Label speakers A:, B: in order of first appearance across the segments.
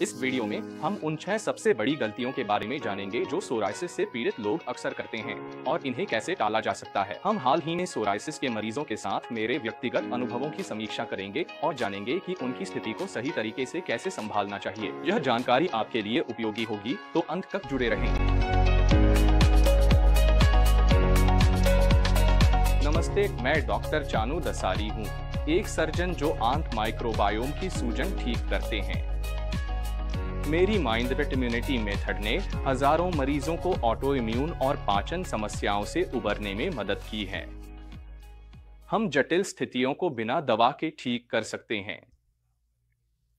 A: इस वीडियो में हम उन 6 सबसे बड़ी गलतियों के बारे में जानेंगे जो सोराइसिस से पीड़ित लोग अक्सर करते हैं और इन्हें कैसे टाला जा सकता है। हम हाल ही में सोराइसिस के मरीजों के साथ मेरे व्यक्तिगत अनुभवों की समीक्षा करेंगे और जानेंगे कि उनकी स्थिति को सही तरीके से कैसे संभालना चाहिए। यह जानकारी आपके लिए उपयोगी होगी, तो अंत तक जुड़े रहें। नमस्ते, मैं डॉक्टर चानू दसारी हूँ, एक सर्जन जो आंत माइक्रोबायोम की सूजन ठीक करते हैं। मेरी माइंड इम्यूनिटी मेथड ने हजारों मरीजों को ऑटो इम्यून और पाचन समस्याओं से उबरने में मदद की है। हम जटिल स्थितियों को बिना दवा के ठीक कर सकते हैं।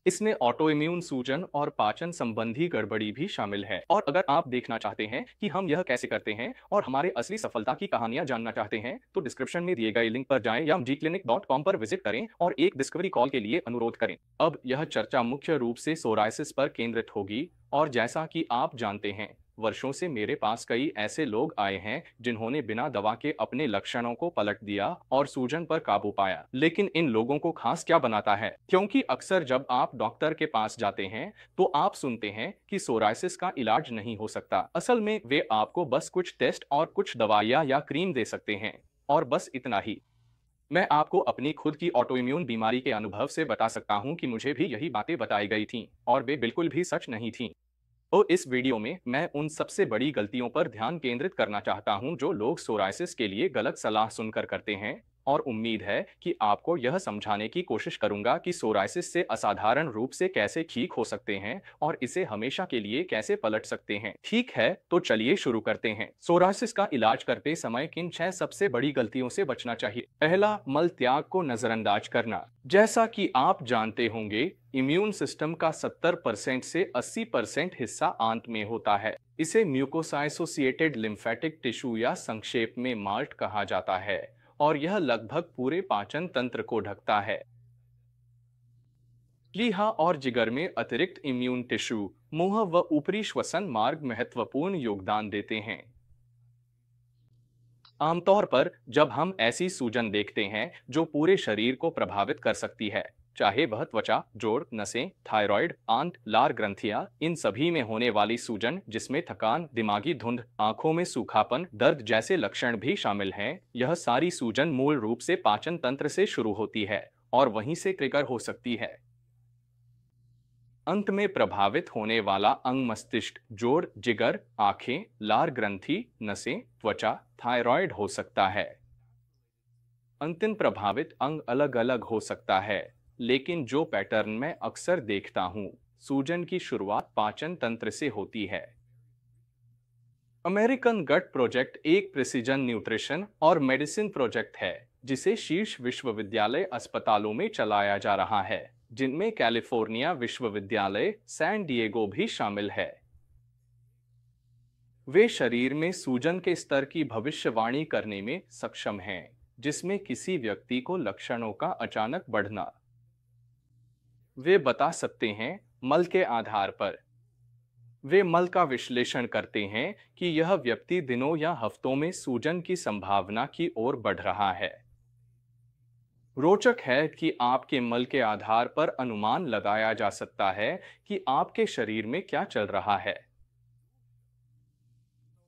A: इसमें ऑटो इम्यून सूजन और पाचन संबंधी गड़बड़ी भी शामिल है। और अगर आप देखना चाहते हैं कि हम यह कैसे करते हैं और हमारे असली सफलता की कहानियां जानना चाहते हैं, तो डिस्क्रिप्शन में दिए गए लिंक पर जाएं या mdclinic.com पर विजिट करें और एक डिस्कवरी कॉल के लिए अनुरोध करें। अब यह चर्चा मुख्य रूप से सोराइसिस पर केंद्रित होगी और जैसा कि आप जानते हैं, वर्षों से मेरे पास कई ऐसे लोग आए हैं जिन्होंने बिना दवा के अपने लक्षणों को पलट दिया और सूजन पर काबू पाया। लेकिन इन लोगों को खास क्या बनाता है? क्योंकि अक्सर जब आप डॉक्टर के पास जाते हैं तो आप सुनते हैं कि सोराइसिस का इलाज नहीं हो सकता। असल में वे आपको बस कुछ टेस्ट और कुछ दवाइयां या क्रीम दे सकते हैं, और बस इतना ही। मैं आपको अपनी खुद की ऑटो इम्यून बीमारी के अनुभव से बता सकता हूं कि मुझे भी यही बातें बताई गई थीं और वे बिल्कुल भी सच नहीं थीं। तो इस वीडियो में मैं उन सबसे बड़ी गलतियों पर ध्यान केंद्रित करना चाहता हूं जो लोग सोराइसिस के लिए गलत सलाह सुनकर करते हैं, और उम्मीद है कि आपको यह समझाने की कोशिश करूंगा कि सोराइसिस से असाधारण रूप से कैसे ठीक हो सकते हैं और इसे हमेशा के लिए कैसे पलट सकते हैं। ठीक है, तो चलिए शुरू करते हैं। सोराइसिस का इलाज करते समय किन 6 सबसे बड़ी गलतियों से बचना चाहिए? पहला, मल त्याग को नजरअंदाज करना। जैसा कि आप जानते होंगे, इम्यून सिस्टम का 70% से 80% हिस्सा आंत में होता है। इसे म्यूकोसा एसोसिएटेड लिम्फेटिक टिश्यू या संक्षेप में माल्ट कहा जाता है, और यह लगभग पूरे पाचन तंत्र को ढकता है। प्लीहा और जिगर में अतिरिक्त इम्यून टिश्यू, मुंह व ऊपरी श्वसन मार्ग महत्वपूर्ण योगदान देते हैं। आमतौर पर जब हम ऐसी सूजन देखते हैं जो पूरे शरीर को प्रभावित कर सकती है, चाहे वह त्वचा, जोड़, नसें, थायराइड, आंत, लार ग्रंथियां, इन सभी में होने वाली सूजन जिसमें थकान, दिमागी धुंध, आंखों में सूखापन, दर्द जैसे लक्षण भी शामिल हैं, यह सारी सूजन मूल रूप से पाचन तंत्र से शुरू होती है और वहीं से ट्रिगर हो सकती है। अंत में प्रभावित होने वाला अंग मस्तिष्क, जोड़, जिगर, आंखें, लार ग्रंथि, नसें, त्वचा, थायराइड हो सकता है। अंतिम प्रभावित अंग अलग अलग हो सकता है, लेकिन जो पैटर्न मैं अक्सर देखता हूं, सूजन की शुरुआत पाचन तंत्र से होती है। अमेरिकन गट प्रोजेक्ट एक प्रिसीजन न्यूट्रिशन और मेडिसिन प्रोजेक्ट है जिसे शीर्ष विश्वविद्यालय अस्पतालों में चलाया जा रहा है, जिनमें कैलिफोर्निया विश्वविद्यालय सैन डिएगो भी शामिल है। वे शरीर में सूजन के स्तर की भविष्यवाणी करने में सक्षम हैं, जिसमें किसी व्यक्ति को लक्षणों का अचानक बढ़ना। वे बता सकते हैं मल के आधार पर। वे मल का विश्लेषण करते हैं कि यह व्यक्ति दिनों या हफ्तों में सूजन की संभावना की ओर बढ़ रहा है। रोचक है कि आपके मल के आधार पर अनुमान लगाया जा सकता है कि आपके शरीर में क्या चल रहा है।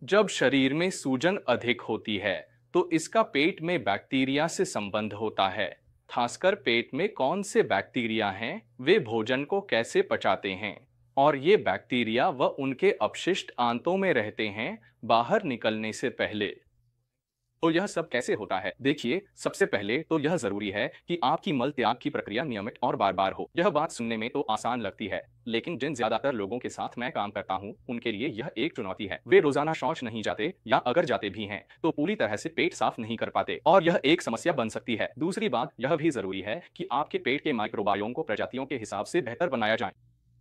A: जब शरीर में सूजन अधिक होती है, तो इसका पेट में बैक्टीरिया से संबंध होता है। खासकर पेट में कौन से बैक्टीरिया हैं, वे भोजन को कैसे पचाते हैं, और ये बैक्टीरिया व उनके अपशिष्ट आंतों में रहते हैं बाहर निकलने से पहले। तो यह सब कैसे होता है? देखिए, सबसे पहले तो यह जरूरी है कि आपकी मल त्याग की प्रक्रिया नियमित और बार बार हो। यह बात सुनने में तो आसान लगती है, लेकिन जिन ज्यादातर लोगों के साथ मैं काम करता हूं, उनके लिए यह एक चुनौती है। वे रोजाना शौच नहीं जाते, या अगर जाते भी हैं तो पूरी तरह से पेट साफ नहीं कर पाते, और यह एक समस्या बन सकती है। दूसरी बात यह भी जरूरी है कि आपके पेट के माइक्रोबायोम को प्रजातियों के हिसाब से बेहतर बनाया जाए।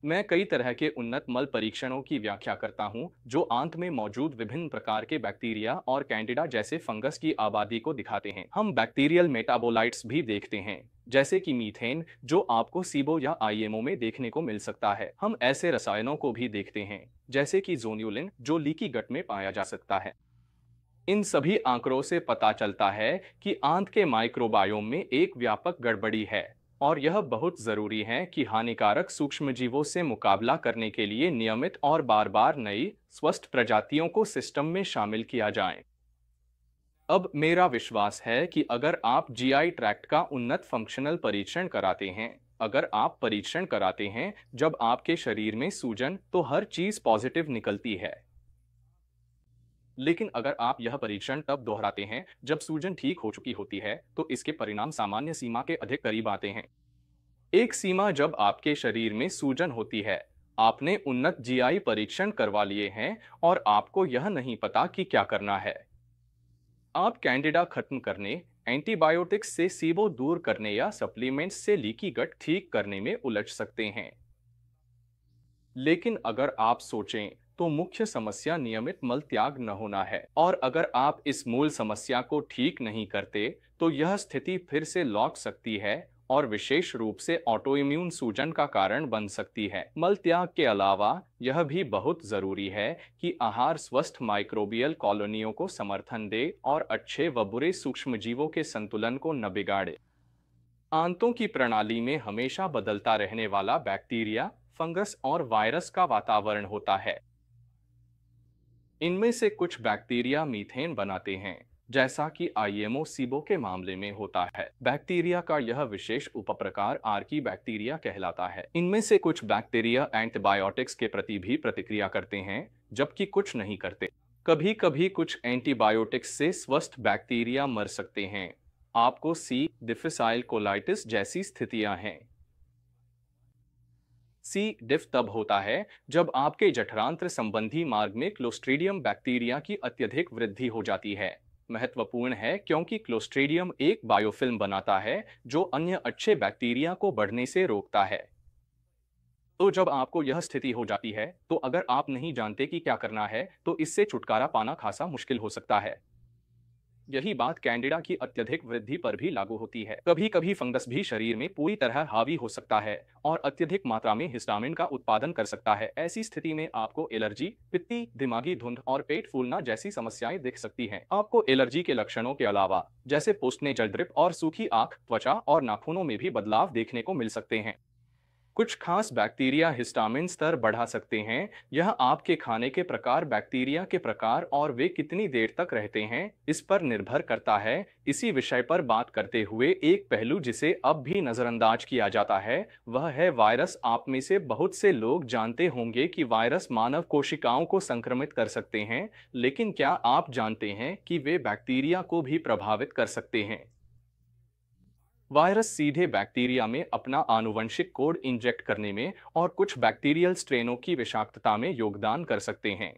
A: मैं कई तरह के उन्नत मल परीक्षणों की व्याख्या करता हूं, जो आंत में मौजूद विभिन्न प्रकार के बैक्टीरिया और कैंडिडा जैसे फंगस की आबादी को दिखाते हैं। हम बैक्टीरियल मेटाबोलाइट्स भी देखते हैं, जैसे कि मीथेन, जो आपको सीबो या आईएमओ में देखने को मिल सकता है। हम ऐसे रसायनों को भी देखते हैं, जैसे कि ज़ोन्यूलिन, जो लीकी गट में पाया जा सकता है। इन सभी आंकड़ों से पता चलता है कि आंत के माइक्रोबायोम में एक व्यापक गड़बड़ी है, और यह बहुत जरूरी है कि हानिकारक सूक्ष्मजीवों से मुकाबला करने के लिए नियमित और बार बार नई स्वस्थ प्रजातियों को सिस्टम में शामिल किया जाए। अब मेरा विश्वास है कि अगर आप जीआई ट्रैक्ट का उन्नत फंक्शनल परीक्षण कराते हैं, अगर आप परीक्षण कराते हैं जब आपके शरीर में सूजन, तो हर चीज पॉजिटिव निकलती है। लेकिन अगर आप यह परीक्षण तब दोहराते हैं जब सूजन ठीक हो चुकी होती है, तो इसके परिणाम सामान्य सीमा के अधिक करीब आते हैं। एक सीमा जब आपके शरीर में सूजन होती है, आपने उन्नत जीआई परीक्षण करवा लिए हैं और आपको यह नहीं पता कि क्या करना है। आप कैंडिडा खत्म करने, एंटीबायोटिक्स से सीबो दूर करने या सप्लीमेंट्स से लीकी गट ठीक करने में उलझ सकते हैं। लेकिन अगर आप सोचें तो मुख्य समस्या नियमित मल त्याग न होना है, और अगर आप इस मूल समस्या को ठीक नहीं करते तो यह स्थिति फिर से लौट सकती है और विशेष रूप से ऑटोइम्यून सूजन का कारण बन सकती है। मल त्याग के अलावा यह भी बहुत जरूरी है कि आहार स्वस्थ माइक्रोबियल कॉलोनियों को समर्थन दे और अच्छे व बुरे सूक्ष्मजीवों के संतुलन को न बिगाड़े। आंतों की प्रणाली में हमेशा बदलता रहने वाला बैक्टीरिया, फंगस और वायरस का वातावरण होता है। इनमें से कुछ बैक्टीरिया मीथेन बनाते हैं, जैसा कि आईएमओ सीबो के मामले में होता है। बैक्टीरिया का यह विशेष उपप्रकार आर्की बैक्टीरिया कहलाता है। इनमें से कुछ बैक्टीरिया एंटीबायोटिक्स के प्रति भी प्रतिक्रिया करते हैं, जबकि कुछ नहीं करते। कभी कभी कुछ एंटीबायोटिक्स से स्वस्थ बैक्टीरिया मर सकते हैं। आपको सी डिफिसाइल कोलाइटिस जैसी स्थितियां हैं। सी डिफ तब होता है जब आपके जठरांत्र संबंधी मार्ग में क्लोस्ट्रीडियम बैक्टीरिया की अत्यधिक वृद्धि हो जाती है। महत्वपूर्ण है क्योंकि क्लोस्ट्रीडियम एक बायोफिल्म बनाता है जो अन्य अच्छे बैक्टीरिया को बढ़ने से रोकता है। तो जब आपको यह स्थिति हो जाती है, तो अगर आप नहीं जानते कि क्या करना है, तो इससे छुटकारा पाना खासा मुश्किल हो सकता है। यही बात कैंडिडा की अत्यधिक वृद्धि पर भी लागू होती है। कभी कभी फंगस भी शरीर में पूरी तरह हावी हो सकता है और अत्यधिक मात्रा में हिस्टामिन का उत्पादन कर सकता है। ऐसी स्थिति में आपको एलर्जी, पित्ती, दिमागी धुंध और पेट फूलना जैसी समस्याएं दिख सकती हैं। आपको एलर्जी के लक्षणों के अलावा जैसे पोस्टनेजल ड्रिप और सूखी आंख, त्वचा और नाखूनों में भी बदलाव देखने को मिल सकते हैं। कुछ खास बैक्टीरिया हिस्टामिन स्तर बढ़ा सकते हैं। यह आपके खाने के प्रकार, बैक्टीरिया के प्रकार और वे कितनी देर तक रहते हैं, इस पर निर्भर करता है। इसी विषय पर बात करते हुए एक पहलू जिसे अब भी नजरअंदाज किया जाता है, वह है वायरस। आप में से बहुत से लोग जानते होंगे कि वायरस मानव कोशिकाओं को संक्रमित कर सकते हैं, लेकिन क्या आप जानते हैं कि वे बैक्टीरिया को भी प्रभावित कर सकते हैं? वायरस सीधे बैक्टीरिया में अपना आनुवंशिक कोड इंजेक्ट करने में और कुछ बैक्टीरियल स्ट्रेनों की विषाक्तता में योगदान कर सकते हैं।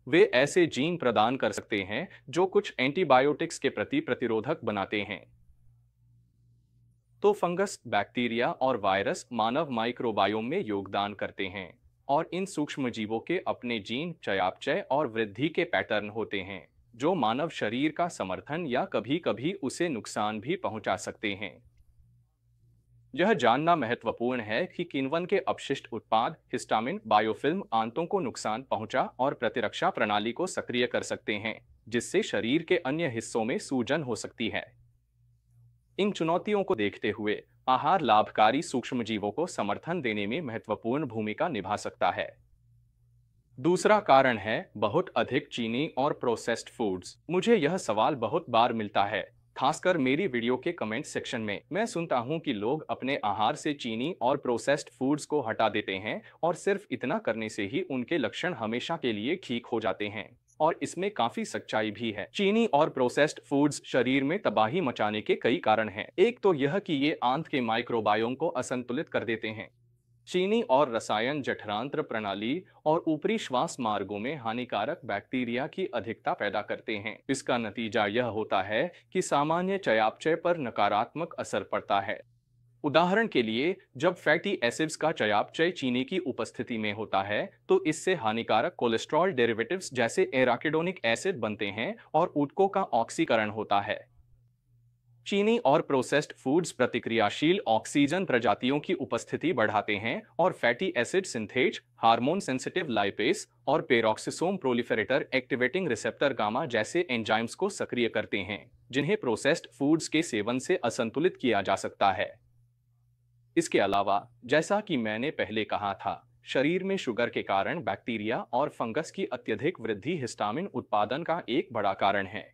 A: वे ऐसे जीन प्रदान कर सकते हैं जो कुछ एंटीबायोटिक्स के प्रति प्रतिरोधक बनाते हैं। तो फंगस, बैक्टीरिया और वायरस मानव माइक्रोबायोम में योगदान करते हैं और इन सूक्ष्मजीवों के अपने जीन, चयापचय और वृद्धि के पैटर्न होते हैं जो मानव शरीर का समर्थन या कभी कभी उसे नुकसान भी पहुंचा सकते हैं। यह जानना महत्वपूर्ण है कि किण्वन के अपशिष्ट उत्पाद, हिस्टामिन बायोफिल्म, आंतों को नुकसान पहुंचा और प्रतिरक्षा प्रणाली को सक्रिय कर सकते हैं, जिससे शरीर के अन्य हिस्सों में सूजन हो सकती है। इन चुनौतियों को देखते हुए आहार लाभकारी सूक्ष्मजीवों को समर्थन देने में महत्वपूर्ण भूमिका निभा सकता है। दूसरा कारण है बहुत अधिक चीनी और प्रोसेस्ड फूड्स। मुझे यह सवाल बहुत बार मिलता है, खासकर मेरी वीडियो के कमेंट सेक्शन में। मैं सुनता हूं कि लोग अपने आहार से चीनी और प्रोसेस्ड फूड्स को हटा देते हैं और सिर्फ इतना करने से ही उनके लक्षण हमेशा के लिए ठीक हो जाते हैं। और इसमें काफी सच्चाई भी है। चीनी और प्रोसेस्ड फूड्स शरीर में तबाही मचाने के कई कारण हैं। एक तो यह कि ये आंत के माइक्रोबायोम को असंतुलित कर देते हैं। चीनी और रसायन जठरांत्र प्रणाली और ऊपरी श्वास मार्गों में हानिकारक बैक्टीरिया की अधिकता पैदा करते हैं। इसका नतीजा यह होता है कि सामान्य चयापचय पर नकारात्मक असर पड़ता है। उदाहरण के लिए, जब फैटी एसिड्स का चयापचय चीनी की उपस्थिति में होता है, तो इससे हानिकारक कोलेस्ट्रॉल डेरिवेटिव्स जैसे एराकिडोनिक एसिड बनते हैं और ऊतकों का ऑक्सीकरण होता है। चीनी और प्रोसेस्ड फूड्स प्रतिक्रियाशील ऑक्सीजन प्रजातियों की उपस्थिति बढ़ाते हैं और fatty acid synthase, hormone sensitive lipase और पेरोक्सिसोम प्रोलिफेरेटर एक्टिवेटिंग रिसेप्टर गामा जैसे एंजाइम्स को सक्रिय करते हैं, जिन्हें प्रोसेस्ड फूड्स के सेवन से असंतुलित किया जा सकता है। इसके अलावा, जैसा कि मैंने पहले कहा था, शरीर में शुगर के कारण बैक्टीरिया और फंगस की अत्यधिक वृद्धि हिस्टामिन उत्पादन का एक बड़ा कारण है।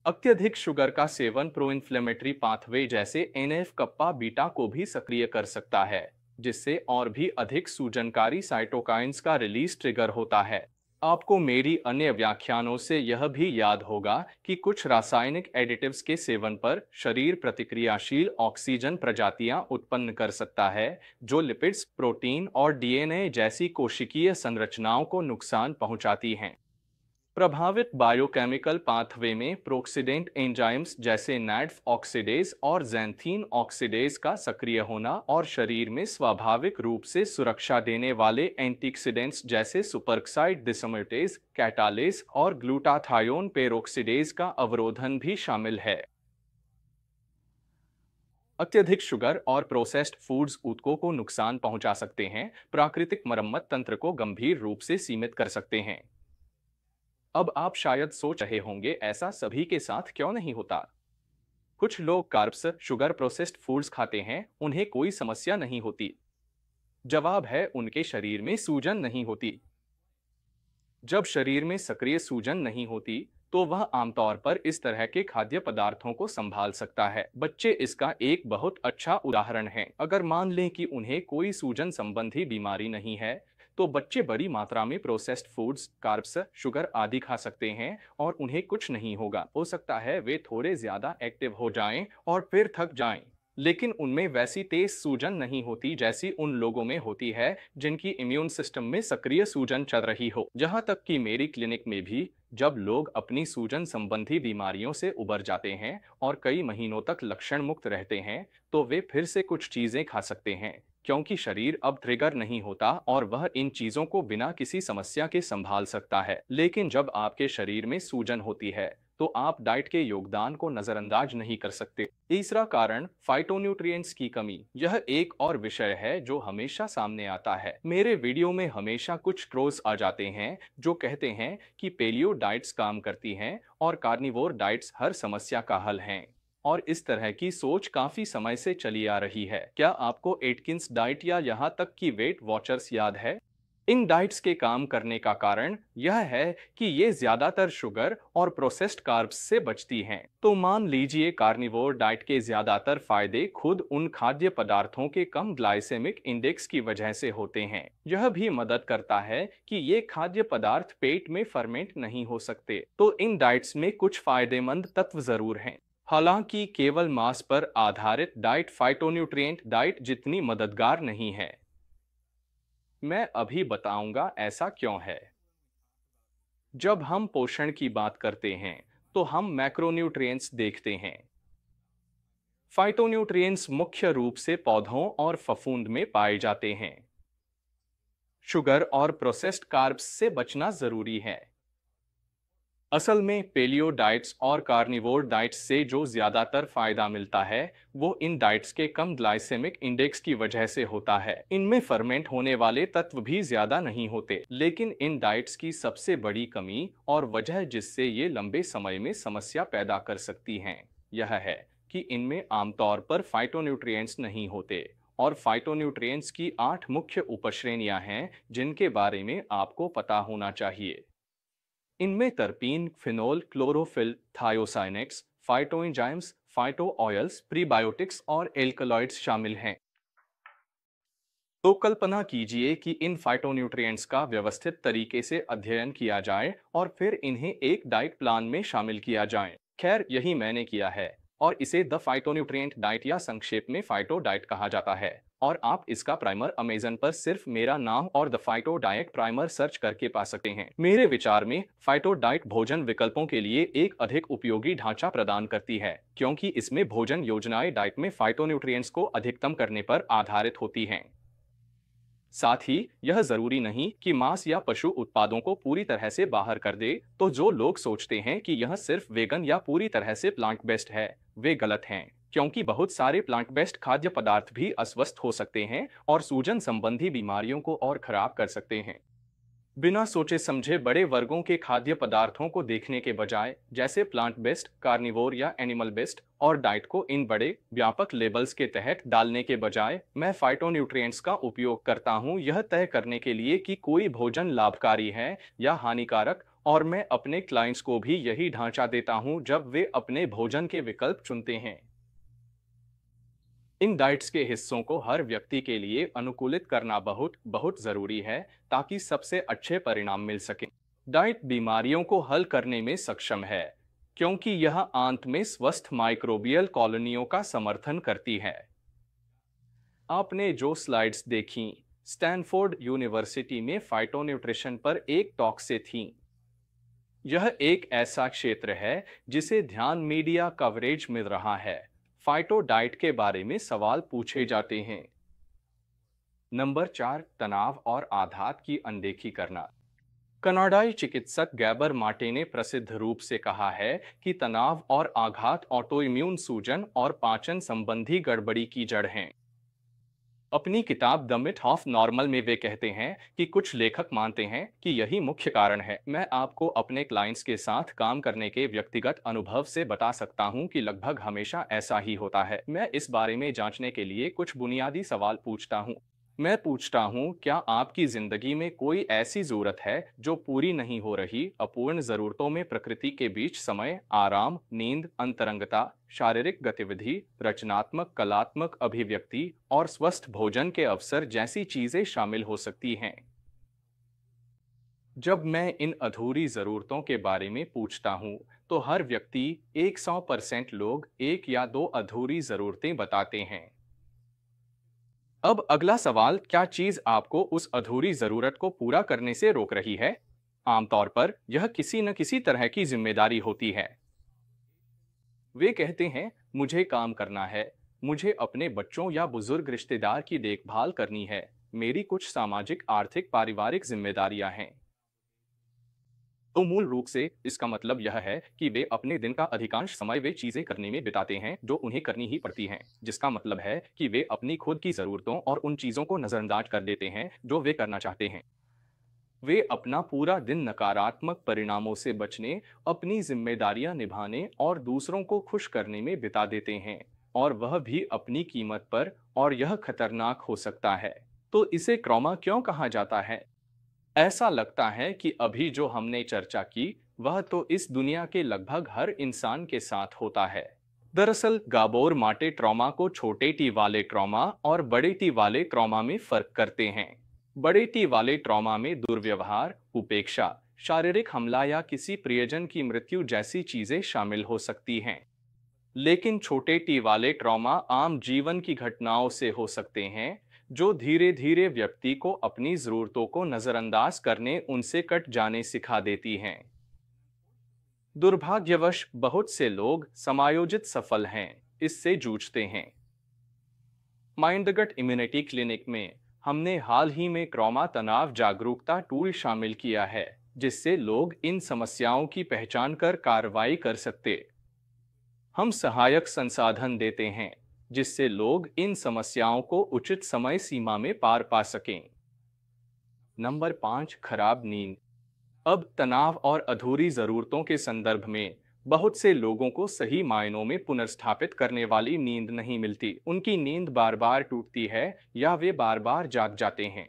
A: अत्यधिक शुगर का सेवन प्रो इन्फ्लेमेटरी पाथवे जैसे एनएफ कप्पा बीटा को भी सक्रिय कर सकता है, जिससे और भी अधिक सूजनकारी साइटोकाइंस का रिलीज ट्रिगर होता है। आपको मेरी अन्य व्याख्यानों से यह भी याद होगा कि कुछ रासायनिक एडिटिव्स के सेवन पर शरीर प्रतिक्रियाशील ऑक्सीजन प्रजातियां उत्पन्न कर सकता है, जो लिपिड्स, प्रोटीन और डीएनए जैसी कोशिकीय संरचनाओं को नुकसान पहुंचाती हैं। प्रभावित बायोकेमिकल पाथवे में प्रोक्सीडेंट एंजाइम्स जैसे नैडफ ऑक्सीडेज और ज़ैंथीन ऑक्सीडेज का सक्रिय होना और शरीर में स्वाभाविक रूप से सुरक्षा देने वाले एंटीऑक्सीडेंट्स जैसे सुपरऑक्साइड डिसम्यूटेज, कैटालेज और ग्लूटाथायोन पेरोक्सीडेज का अवरोधन भी शामिल है। अत्यधिक शुगर और प्रोसेस्ड फूड्स ऊतकों को नुकसान पहुंचा सकते हैं, प्राकृतिक मरम्मत तंत्र को गंभीर रूप से सीमित कर सकते हैं। अब आप शायद सोच रहे होंगे, ऐसा सभी के साथ क्यों नहीं होता? कुछ लोग कार्ब्स, शुगर, प्रोसेस्ड फूड्स खाते हैं, उन्हें कोई समस्या नहीं होती। जवाब है, उनके शरीर में सूजन नहीं होती। जब शरीर में सक्रिय सूजन नहीं होती, तो वह आमतौर पर इस तरह के खाद्य पदार्थों को संभाल सकता है। बच्चे इसका एक बहुत अच्छा उदाहरण हैं। अगर मान लें कि उन्हें कोई सूजन संबंधी बीमारी नहीं है, तो बच्चे बड़ी मात्रा में प्रोसेस्ड फूड्स, कार्ब्स, शुगर आदि खा सकते हैं और उन्हें कुछ नहीं होगा। हो सकता है वे थोड़े ज्यादा एक्टिव हो जाएं और फिर थक जाएं, लेकिन उनमें वैसी तेज सूजन नहीं होती जैसी उन लोगों में होती है जिनकी इम्यून सिस्टम में सक्रिय सूजन चल रही हो। जहां तक कि मेरी क्लिनिक में भी जब लोग अपनी सूजन संबंधी बीमारियों से उबर जाते हैं और कई महीनों तक लक्षण मुक्त रहते हैं, तो वे फिर से कुछ चीजें खा सकते हैं, क्योंकि शरीर अब ट्रिगर नहीं होता और वह इन चीजों को बिना किसी समस्या के संभाल सकता है। लेकिन जब आपके शरीर में सूजन होती है, तो आप डाइट के योगदान को नजरअंदाज नहीं कर सकते। तीसरा कारण, फाइटोन्यूट्रिएंट्स की कमी। यह एक और विषय है जो हमेशा सामने आता है। मेरे वीडियो में हमेशा कुछ ट्रोल्स आ जाते हैं जो कहते हैं कि पेलियो डाइट्स काम करती हैं और कार्निवोर डाइट्स हर समस्या का हल हैं। और इस तरह की सोच काफी समय से चली आ रही है। क्या आपको एटकिंस डाइट या यहाँ तक कि वेट वॉचर्स याद है? इन डाइट्स के काम करने का कारण यह है कि ये ज्यादातर शुगर और प्रोसेस्ड कार्ब्स से बचती हैं। तो मान लीजिए, कार्निवोर डाइट के ज्यादातर फायदे खुद उन खाद्य पदार्थों के कम ग्लाइसेमिक इंडेक्स की वजह से होते हैं। यह भी मदद करता है कि ये खाद्य पदार्थ पेट में फर्मेंट नहीं हो सकते। तो इन डाइट्स में कुछ फायदेमंद तत्व जरूर हैं। हालांकि केवल मांस पर आधारित डाइट फाइटोन्यूट्रिएंट डाइट जितनी मददगार नहीं है। मैं अभी बताऊंगा ऐसा क्यों है। जब हम पोषण की बात करते हैं, तो हम मैक्रोन्यूट्रिएंट्स देखते हैं। फाइटोन्यूट्रिएंट्स मुख्य रूप से पौधों और फफूंद में पाए जाते हैं। शुगर और प्रोसेस्ड कार्ब्स से बचना जरूरी है। असल में पेलियो डाइट्स और कार्निवोर डाइट्स से जो ज्यादातर फायदा मिलता है, वो इन डाइट्स के कम ग्लाइसेमिक इंडेक्स की वजह से होता है। इनमें फर्मेंट होने वाले तत्व भी ज्यादा नहीं होते। लेकिन इन डाइट्स की सबसे बड़ी कमी और वजह जिससे ये लंबे समय में समस्या पैदा कर सकती हैं, यह है कि इनमें आमतौर पर फाइटोन्यूट्रिएंट्स नहीं होते। और फाइटोन्यूट्रिएंट्स की 8 मुख्य उपश्रेणियां हैं जिनके बारे में आपको पता होना चाहिए। इनमें तरपीन, phenol, chlorophyll, thiocyanates, phytoenzymes, phyto oils, prebiotics और एल्कलॉइड्स शामिल हैं। तो कल्पना कीजिए कि इन फाइटोन्यूट्रिएंट्स का व्यवस्थित तरीके से अध्ययन किया जाए और फिर इन्हें एक डाइट प्लान में शामिल किया जाए। खैर, यही मैंने किया है और इसे द फाइटोन्यूट्रिएंट डाइट या संक्षेप में फाइटो डाइट कहा जाता है। और आप इसका प्राइमर अमेज़न पर सिर्फ मेरा नाम और the phyto diet primer search करके पा सकते हैं। मेरे विचार में फाइटो डाइट भोजन विकल्पों के लिए एक अधिक उपयोगी ढांचा प्रदान करती है, क्योंकि इसमें भोजन योजनाएं डाइट में फाइटोन्यूट्रिएंट्स को अधिकतम करने पर आधारित होती हैं। साथ ही यह जरूरी नहीं कि मांस या पशु उत्पादों को पूरी तरह से बाहर कर दे। तो जो लोग सोचते हैं कि यह सिर्फ वेगन या पूरी तरह से प्लांट बेस्ड है, वे गलत हैं, क्योंकि बहुत सारे प्लांट बेस्ड खाद्य पदार्थ भी अस्वस्थ हो सकते हैं और सूजन संबंधी बीमारियों को और खराब कर सकते हैं। बिना सोचे समझे बड़े वर्गों के खाद्य पदार्थों को देखने के बजाय, जैसे प्लांट बेस्ड, कार्निवोर या एनिमल बेस्ड और डाइट को इन बड़े व्यापक लेबल्स के तहत डालने के बजाय, मैं फाइटोन्यूट्रिएंट्स का उपयोग करता हूं यह तय करने के लिए कि कोई भोजन लाभकारी है या हानिकारक, और मैं अपने क्लाइंट्स को भी यही ढांचा देता हूं जब वे अपने भोजन के विकल्प चुनते हैं। इन डाइट्स के हिस्सों को हर व्यक्ति के लिए अनुकूलित करना बहुत बहुत जरूरी है, ताकि सबसे अच्छे परिणाम मिल सके। डाइट बीमारियों को हल करने में सक्षम है, क्योंकि यह आंत में स्वस्थ माइक्रोबियल कॉलोनियों का समर्थन करती है। आपने जो स्लाइड्स देखी, स्टैनफोर्ड यूनिवर्सिटी में फाइटोन्यूट्रिशन पर एक टॉक से थी। यह एक ऐसा क्षेत्र है जिसे ध्यान मीडिया कवरेज मिल रहा है। फाइटो डाइट के बारे में सवाल पूछे जाते हैं। नंबर 4, तनाव और आघात की अनदेखी करना। कनाडाई चिकित्सक गैबर माटे ने प्रसिद्ध रूप से कहा है कि तनाव और आघात ऑटोइम्यून सूजन और पाचन संबंधी गड़बड़ी की जड़ हैं। अपनी किताब द मिथ ऑफ नॉर्मल में वे कहते हैं कि कुछ लेखक मानते हैं कि यही मुख्य कारण है। मैं आपको अपने क्लाइंट्स के साथ काम करने के व्यक्तिगत अनुभव से बता सकता हूं कि लगभग हमेशा ऐसा ही होता है। मैं इस बारे में जांचने के लिए कुछ बुनियादी सवाल पूछता हूं। मैं पूछता हूं, क्या आपकी जिंदगी में कोई ऐसी जरूरत है जो पूरी नहीं हो रही? अपूर्ण जरूरतों में प्रकृति के बीच समय, आराम, नींद, अंतरंगता, शारीरिक गतिविधि, रचनात्मक कलात्मक अभिव्यक्ति और स्वस्थ भोजन के अवसर जैसी चीजें शामिल हो सकती हैं। जब मैं इन अधूरी जरूरतों के बारे में पूछता हूं, तो हर व्यक्ति 100% लोग एक या दो अधूरी जरूरतें बताते हैं। अब अगला सवाल, क्या चीज आपको उस अधूरी जरूरत को पूरा करने से रोक रही है? आमतौर पर यह किसी न किसी तरह की जिम्मेदारी होती है। वे कहते हैं, मुझे काम करना है, मुझे अपने बच्चों या बुजुर्ग रिश्तेदार की देखभाल करनी है, मेरी कुछ सामाजिक, आर्थिक, पारिवारिक जिम्मेदारियां हैं। तो मूल रूप से इसका मतलब यह है कि वे अपने दिन का अधिकांश समय वे चीजें करने में बिताते हैं जो उन्हें करनी ही पड़ती हैं, जिसका मतलब है कि वे अपनी खुद की जरूरतों और उन चीजों को नजरअंदाज कर देते हैं जो वे करना चाहते हैं। वे अपना पूरा दिन नकारात्मक परिणामों से बचने, अपनी जिम्मेदारियां निभाने और दूसरों को खुश करने में बिता देते हैं, और वह भी अपनी कीमत पर, और यह खतरनाक हो सकता है। तो इसे ट्रॉमा क्यों कहा जाता है? ऐसा लगता है कि अभी जो हमने चर्चा की, वह तो इस दुनिया के लगभग हर इंसान के साथ होता है। दरअसल गाबोर माटे ट्रॉमा को छोटे टी वाले ट्रॉमा और बड़े टी वाले ट्रॉमा में फर्क करते हैं। बड़े टी वाले ट्रॉमा में दुर्व्यवहार, उपेक्षा, शारीरिक हमला या किसी प्रियजन की मृत्यु जैसी चीजें शामिल हो सकती हैं। लेकिन छोटे टी वाले ट्रॉमा आम जीवन की घटनाओं से हो सकते हैं, जो धीरे धीरे व्यक्ति को अपनी जरूरतों को नजरअंदाज करने, उनसे कट जाने सिखा देती हैं। दुर्भाग्यवश बहुत से लोग समायोजित सफल हैं, इससे जूझते हैं। Mind the gut immunity clinic में हमने हाल ही में ट्रॉमा तनाव जागरूकता टूल शामिल किया है, जिससे लोग इन समस्याओं की पहचान कर कार्रवाई कर सकते। हम सहायक संसाधन देते हैं, जिससे लोग इन समस्याओं को उचित समय सीमा में पार पा सकें। नंबर 5, खराब नींद। अब तनाव और अधूरी जरूरतों के संदर्भ में बहुत से लोगों को सही मायनों में पुनर्स्थापित करने वाली नींद नहीं मिलती। उनकी नींद बार बार टूटती है या वे बार बार जाग जाते हैं।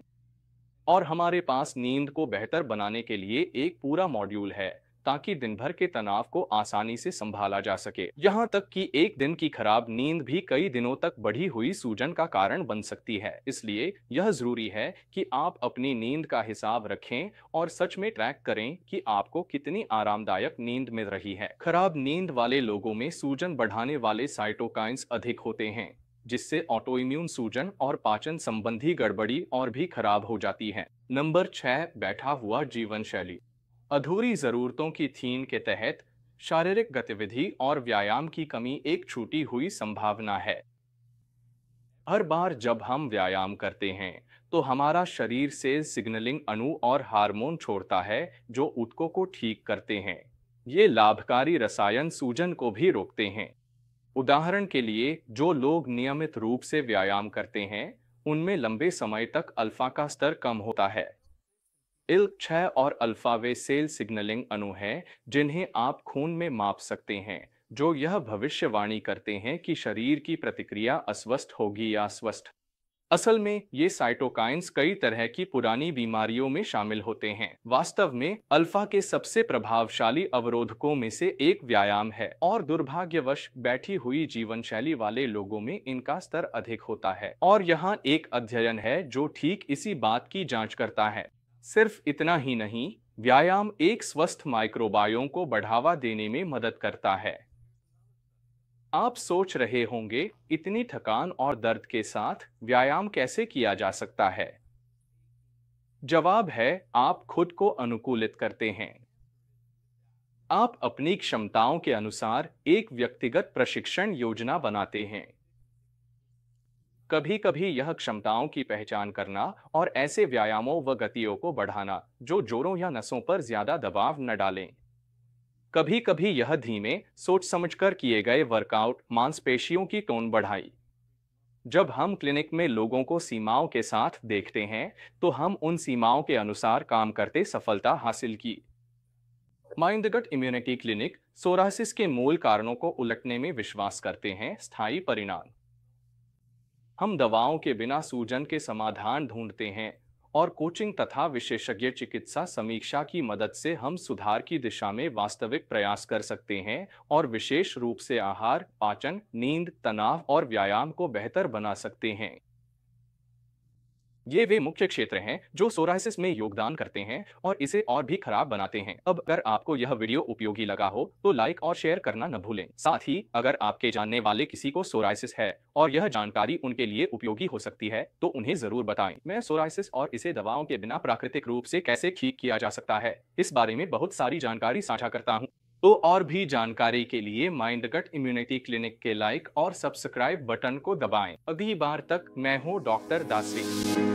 A: और हमारे पास नींद को बेहतर बनाने के लिए एक पूरा मॉड्यूल है, ताकि दिन भर के तनाव को आसानी से संभाला जा सके। यहाँ तक कि एक दिन की खराब नींद भी कई दिनों तक बढ़ी हुई सूजन का कारण बन सकती है। इसलिए यह जरूरी है कि आप अपनी नींद का हिसाब रखें और सच में ट्रैक करें कि आपको कितनी आरामदायक नींद मिल रही है। खराब नींद वाले लोगों में सूजन बढ़ाने वाले साइटोकाइंस अधिक होते हैं, जिससे ऑटोइम्यून सूजन और पाचन संबंधी गड़बड़ी और भी खराब हो जाती है। नंबर 6, बैठा हुआ जीवन शैली। अधूरी जरूरतों की थीम के तहत शारीरिक गतिविधि और व्यायाम की कमी एक छूटी हुई संभावना है। हर बार जब हम व्यायाम करते हैं, तो हमारा शरीर से सिग्नलिंग अणु और हार्मोन छोड़ता है जो ऊतकों को ठीक करते हैं। ये लाभकारी रसायन सूजन को भी रोकते हैं। उदाहरण के लिए, जो लोग नियमित रूप से व्यायाम करते हैं, उनमें लंबे समय तक अल्फा का स्तर कम होता है। इल्क 6 और अल्फा वे सेल सिग्नलिंग अणु हैं जिन्हें आप खून में माप सकते हैं, जो यह भविष्यवाणी करते हैं कि शरीर की प्रतिक्रिया अस्वस्थ होगी या स्वस्थ। असल में ये साइटोकाइन्स कई तरह की पुरानी बीमारियों में शामिल होते हैं। वास्तव में अल्फा के सबसे प्रभावशाली अवरोधकों में से एक व्यायाम है और दुर्भाग्यवश बैठी हुई जीवन शैली वाले लोगों में इनका स्तर अधिक होता है। और यहाँ एक अध्ययन है जो ठीक इसी बात की जांच करता है। सिर्फ इतना ही नहीं, व्यायाम एक स्वस्थ माइक्रोबायोम को बढ़ावा देने में मदद करता है। आप सोच रहे होंगे, इतनी थकान और दर्द के साथ व्यायाम कैसे किया जा सकता है? जवाब है, आप खुद को अनुकूलित करते हैं। आप अपनी क्षमताओं के अनुसार एक व्यक्तिगत प्रशिक्षण योजना बनाते हैं। कभी कभी यह क्षमताओं की पहचान करना और ऐसे व्यायामों व गतियों को बढ़ाना जो जोड़ों या नसों पर ज्यादा दबाव न डालें। कभी कभी यह धीमे, सोच समझकर किए गए वर्कआउट मांसपेशियों की टोन बढ़ाई। जब हम क्लिनिक में लोगों को सीमाओं के साथ देखते हैं, तो हम उन सीमाओं के अनुसार काम करते सफलता हासिल की। Mind the gut immunity clinic psoriasis के मूल कारणों को उलटने में विश्वास करते हैं। स्थायी परिणाम। हम दवाओं के बिना सूजन के समाधान ढूंढते हैं और कोचिंग तथा विशेषज्ञ चिकित्सा समीक्षा की मदद से हम सुधार की दिशा में वास्तविक प्रयास कर सकते हैं और विशेष रूप से आहार, पाचन, नींद, तनाव और व्यायाम को बेहतर बना सकते हैं। ये वे मुख्य क्षेत्र हैं जो सोरायसिस में योगदान करते हैं और इसे और भी खराब बनाते हैं। अब अगर आपको यह वीडियो उपयोगी लगा हो तो लाइक और शेयर करना न भूलें। साथ ही अगर आपके जानने वाले किसी को सोरायसिस है और यह जानकारी उनके लिए उपयोगी हो सकती है तो उन्हें जरूर बताएं। मैं सोरायसिस और इसे दवाओं के बिना प्राकृतिक रूप से कैसे ठीक किया जा सकता है, इस बारे में बहुत सारी जानकारी साझा करता हूँ। तो और भी जानकारी के लिए माइंड गट इम्यूनिटी क्लिनिक के लाइक और सब्सक्राइब बटन को दबाएं। अगली बार तक मैं हूँ डॉक्टर दासी।